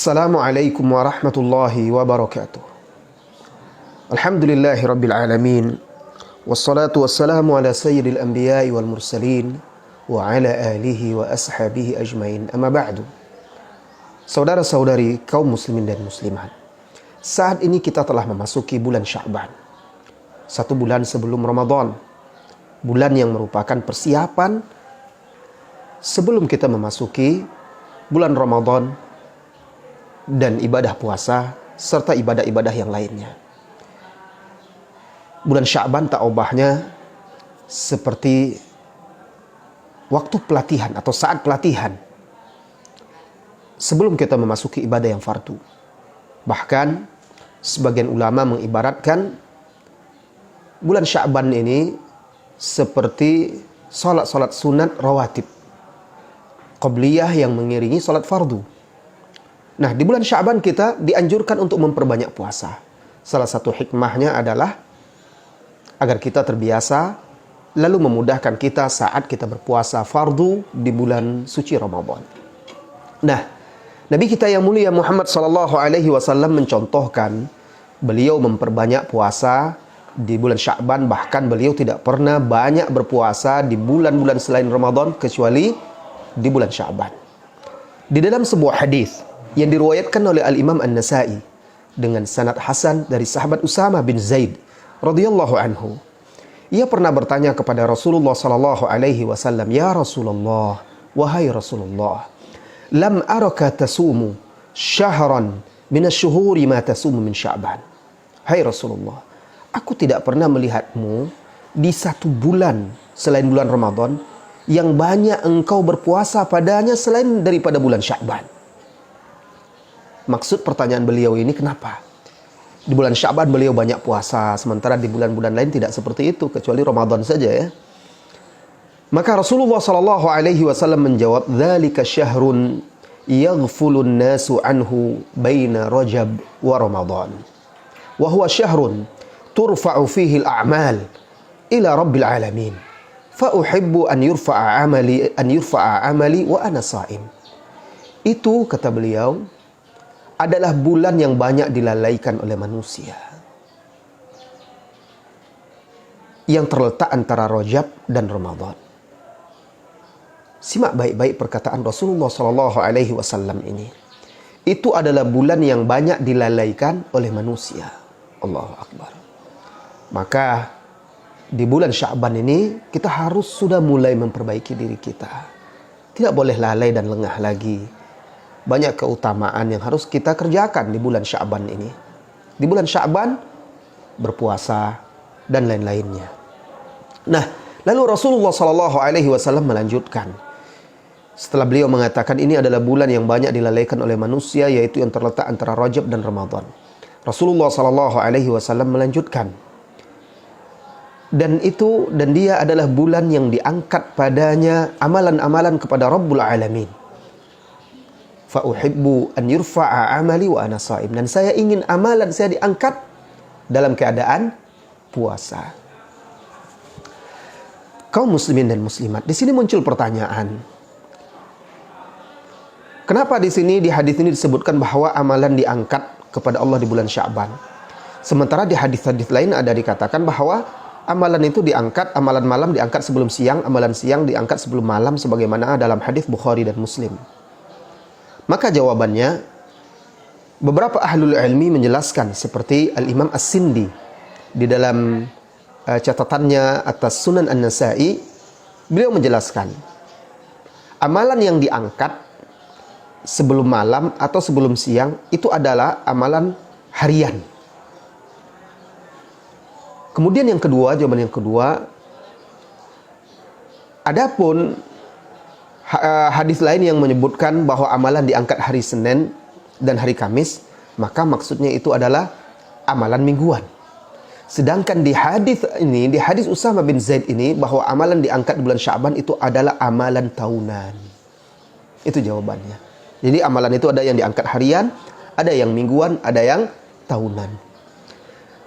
Assalamualaikum warahmatullahi wabarakatuh. Alhamdulillahi rabbil alamin. Wassalatu wassalamu ala sayyidil anbiya'i wal mursalin wa ala alihi wa ashabihi ajmain. Amma ba'du. Saudara-saudari kaum muslimin dan muslimat, saat ini kita telah memasuki bulan Sya'ban, satu bulan sebelum Ramadan, bulan yang merupakan persiapan sebelum kita memasuki bulan Ramadan dan ibadah puasa serta ibadah-ibadah yang lainnya. Bulan Sya'ban tak ubahnya seperti waktu pelatihan atau saat pelatihan sebelum kita memasuki ibadah yang fardu. Bahkan sebagian ulama mengibaratkan bulan Sya'ban ini seperti salat-salat sunat rawatib, qabliyah yang mengiringi salat fardu. Nah, di bulan Sya'ban kita dianjurkan untuk memperbanyak puasa. Salah satu hikmahnya adalah agar kita terbiasa, lalu memudahkan kita saat kita berpuasa fardu di bulan suci Ramadan. Nah, Nabi kita yang mulia Muhammad SAW mencontohkan beliau memperbanyak puasa di bulan Sya'ban. Bahkan beliau tidak pernah banyak berpuasa di bulan-bulan selain Ramadan kecuali di bulan Sya'ban. Di dalam sebuah hadis yang diriwayatkan oleh Al-Imam An-Nasa'i dengan sanad hasan dari sahabat Usama bin Zaid radhiyallahu anhu. Ia pernah bertanya kepada Rasulullah sallallahu alaihi wasallam, "Ya Rasulullah, wahai Rasulullah, lam araka tasumu syahran min asy-syuhuri ma tasumu min Sya'ban." Hai Rasulullah, aku tidak pernah melihatmu di satu bulan selain bulan Ramadan yang banyak engkau berpuasa padanya selain daripada bulan Sya'ban. Maksud pertanyaan beliau ini, kenapa? Di bulan Sya'ban beliau banyak puasa, sementara di bulan-bulan lain tidak seperti itu, kecuali Ramadan saja ya. Maka Rasulullah SAW menjawab, "Dzalika syahrun yaghfulun nasu anhu baina Rajab wa Ramadan. Wa huwa syahrun turfa'u fihi al-a'mal ila rabbil alamin. Fa uhibbu an yurfa'a amali wa ana sha'im." Itu, kata beliau, adalah bulan yang banyak dilalaikan oleh manusia, yang terletak antara Rajab dan Ramadan. Simak baik-baik perkataan Rasulullah SAW ini. Itu adalah bulan yang banyak dilalaikan oleh manusia. Allahu Akbar. Maka di bulan Sya'ban ini kita harus sudah mulai memperbaiki diri kita. Tidak boleh lalai dan lengah lagi. Banyak keutamaan yang harus kita kerjakan di bulan Sya'ban ini. Di bulan Sya'ban berpuasa dan lain-lainnya. Nah, lalu Rasulullah SAW melanjutkan. Setelah beliau mengatakan ini adalah bulan yang banyak dilalaikan oleh manusia, yaitu yang terletak antara Rajab dan Ramadan. Rasulullah SAW melanjutkan. Dan dia adalah bulan yang diangkat padanya amalan-amalan kepada Rabbul Alamin. Fa uhibbu an yurfa'a amali wa ana sha'im. Dan saya ingin amalan saya diangkat dalam keadaan puasa. Kaum muslimin dan muslimat, di sini muncul pertanyaan. Kenapa di sini di hadis ini disebutkan bahwa amalan diangkat kepada Allah di bulan Sya'ban? Sementara di hadis-hadis lain ada dikatakan bahwa amalan itu diangkat, amalan malam diangkat sebelum siang, amalan siang diangkat sebelum malam, sebagaimana dalam hadis Bukhari dan Muslim. Maka jawabannya, beberapa ahlul ilmi menjelaskan seperti Al-Imam As-Sindi di dalam catatannya atas Sunan An-Nasa'i, beliau menjelaskan amalan yang diangkat sebelum malam atau sebelum siang itu adalah amalan harian. Kemudian jawaban yang kedua, adapun hadis lain yang menyebutkan bahwa amalan diangkat hari Senin dan hari Kamis, maka maksudnya itu adalah amalan mingguan. Sedangkan di hadis ini, di hadis Usama bin Zaid ini, bahwa amalan diangkat di bulan Sya'ban itu adalah amalan tahunan. Itu jawabannya. Jadi amalan itu ada yang diangkat harian, ada yang mingguan, ada yang tahunan.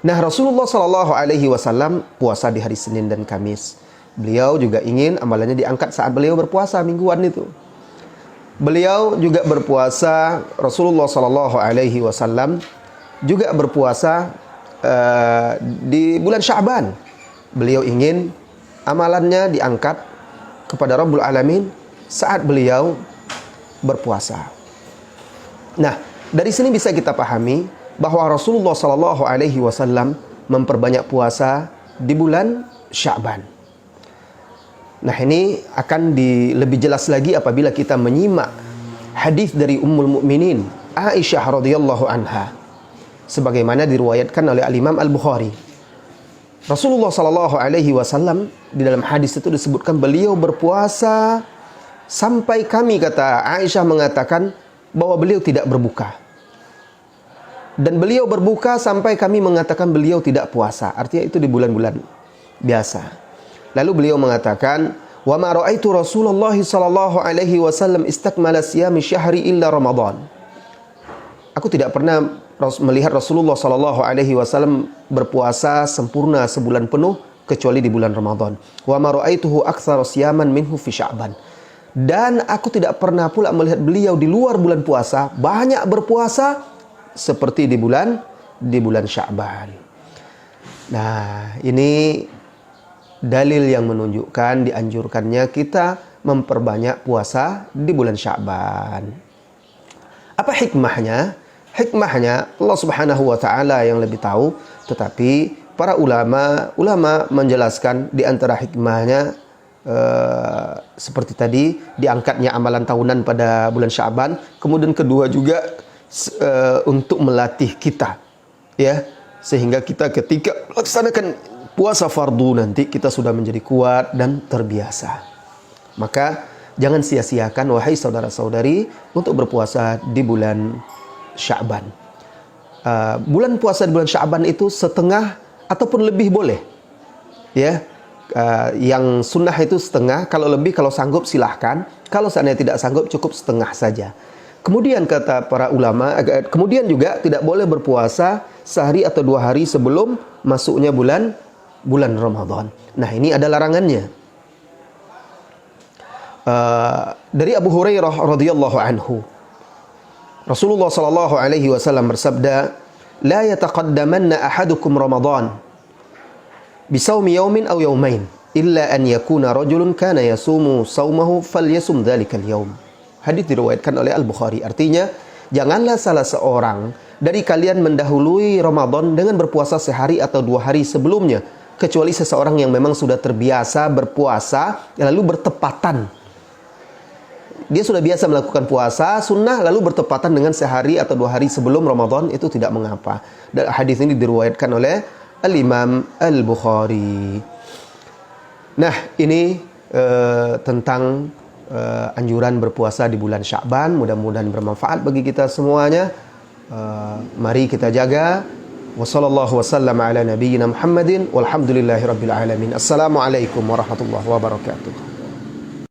Nah, Rasulullah SAW puasa di hari Senin dan Kamis. Beliau juga ingin amalannya diangkat saat beliau berpuasa mingguan itu. beliau juga berpuasa, Rasulullah sallallahu alaihi wasallam juga berpuasa di bulan Sya'ban. Beliau ingin amalannya diangkat kepada Rabbul Alamin saat beliau berpuasa. Nah, dari sini bisa kita pahami bahwa Rasulullah sallallahu alaihi wasallam memperbanyak puasa di bulan Sya'ban. Nah, ini akan lebih jelas lagi apabila kita menyimak hadis dari Ummul Mukminin Aisyah radhiyallahu anha, sebagaimana diriwayatkan oleh Al-Imam Al-Bukhari. Rasulullah sallallahu alaihi wasallam di dalam hadis itu disebutkan beliau berpuasa sampai kami, kata Aisyah, mengatakan bahwa beliau tidak berbuka. Dan beliau berbuka sampai kami mengatakan beliau tidak puasa. Artinya itu di bulan-bulan biasa. Lalu beliau mengatakan, "Wa ma ra'aitu Rasulullah sallallahu alaihi wasallam istakmala siyami syahri illa Ramadan." Aku tidak pernah melihat Rasulullah sallallahu alaihi wasallam berpuasa sempurna sebulan penuh kecuali di bulan Ramadan. "Wa ma ra'aituhu aktsara siyaman minhu fi Sya'ban." Dan aku tidak pernah pula melihat beliau di luar bulan puasa banyak berpuasa seperti di bulan Sya'ban. Nah, ini dalil yang menunjukkan dianjurkannya kita memperbanyak puasa di bulan Sya'ban. Apa hikmahnya? Hikmahnya Allah Subhanahu wa taala yang lebih tahu, tetapi para ulama menjelaskan di antara hikmahnya seperti tadi diangkatnya amalan tahunan pada bulan Sya'ban, kemudian kedua juga untuk melatih kita, ya, sehingga kita ketika melaksanakan puasa fardu nanti kita sudah menjadi kuat dan terbiasa. Maka jangan sia-siakan wahai saudara-saudari untuk berpuasa di bulan Sya'ban. Bulan puasa di bulan Sya'ban itu setengah ataupun lebih boleh. Ya, yang sunnah itu setengah, kalau lebih kalau sanggup silahkan. Kalau seandainya tidak sanggup cukup setengah saja. Kemudian kata para ulama, kemudian juga tidak boleh berpuasa sehari atau 2 hari sebelum masuknya bulan Ramadan. Nah, ini ada larangannya. Dari Abu Hurairah radhiyallahu anhu, Rasulullah sallallahu alaihi wasallam bersabda, "La yataqaddamanna ahadukum Ramadan bisawmi yawmin aw yawmain illa an yakuna rajulun kana yasumu sawmahu falyasum dzalikal yawm." Hadis diriwayatkan oleh Al-Bukhari. Artinya, janganlah salah seorang dari kalian mendahului Ramadan dengan berpuasa sehari atau 2 hari sebelumnya, kecuali seseorang yang memang sudah terbiasa berpuasa lalu bertepatan. Dia sudah biasa melakukan puasa sunnah lalu bertepatan dengan sehari atau 2 hari sebelum Ramadan, itu tidak mengapa. Dan hadis ini diriwayatkan oleh Al-Imam Al-Bukhari. Nah, ini tentang anjuran berpuasa di bulan Sya'ban. Mudah-mudahan bermanfaat bagi kita semuanya. Mari kita jaga. Wassallallahu wasallam ala nabiyyina Muhammadin walhamdulillahi rabbil alamin. Assalamualaikum warahmatullahi wabarakatuh.